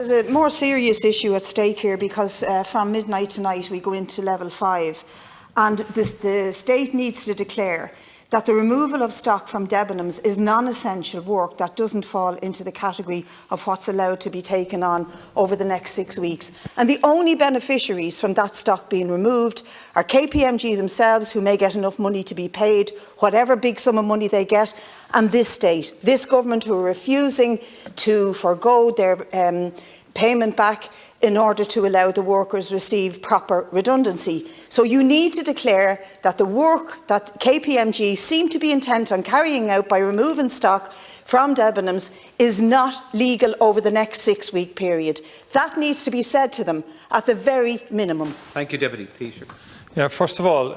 There's a more serious issue at stake here because from midnight tonight we go into level 5 and the state needs to declare that the removal of stock from Debenhams is non-essential work that doesn't fall into the category of what's allowed to be taken on over the next 6 weeks. And the only beneficiaries from that stock being removed are KPMG themselves, who may get enough money to be paid whatever big sum of money they get, and this state, this government, who are refusing to forgo their payment back in order to allow the workers receive proper redundancy. So you need to declare that the work that KPMG seem to be intent on carrying out by removing stock from Debenhams is not legal over the next 6-week period. That needs to be said to them at the very minimum. Thank you, Deputy Taoiseach. Yeah, first of all,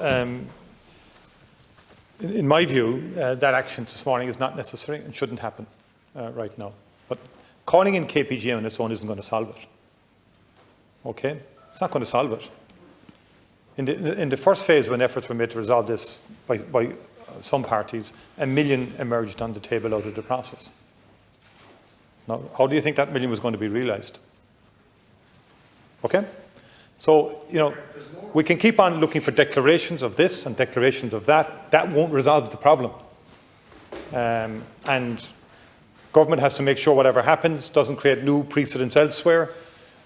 in my view, that action this morning is not necessary and shouldn't happen right now. But calling in KPMG on its own isn't going to solve it. Okay? It's not going to solve it. In the first phase, when efforts were made to resolve this by some parties, $1 million emerged on the table out of the process. Now, how do you think that $1 million was going to be realised? Okay? So, you know, we can keep on looking for declarations of this and declarations of that. That won't resolve the problem. And government has to make sure whatever happens doesn't create new precedents elsewhere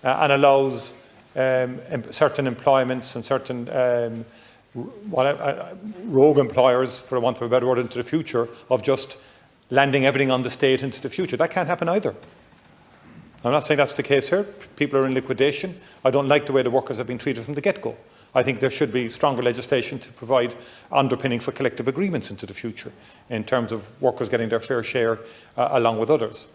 and allows certain employments and certain rogue employers, for want of a better word, into the future of just landing everything on the state into the future. That can't happen either. I'm not saying that's the case here. People are in liquidation. I don't like the way the workers have been treated from the get-go. I think there should be stronger legislation to provide underpinning for collective agreements into the future in terms of workers getting their fair share along with others.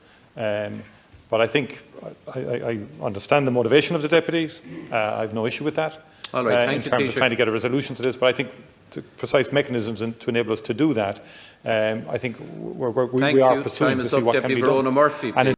But I think I understand the motivation of the deputies. I have no issue with that in terms of trying to get a resolution to this. But I think the precise mechanisms to enable us to do that, I think we are pursuing to see what can be done.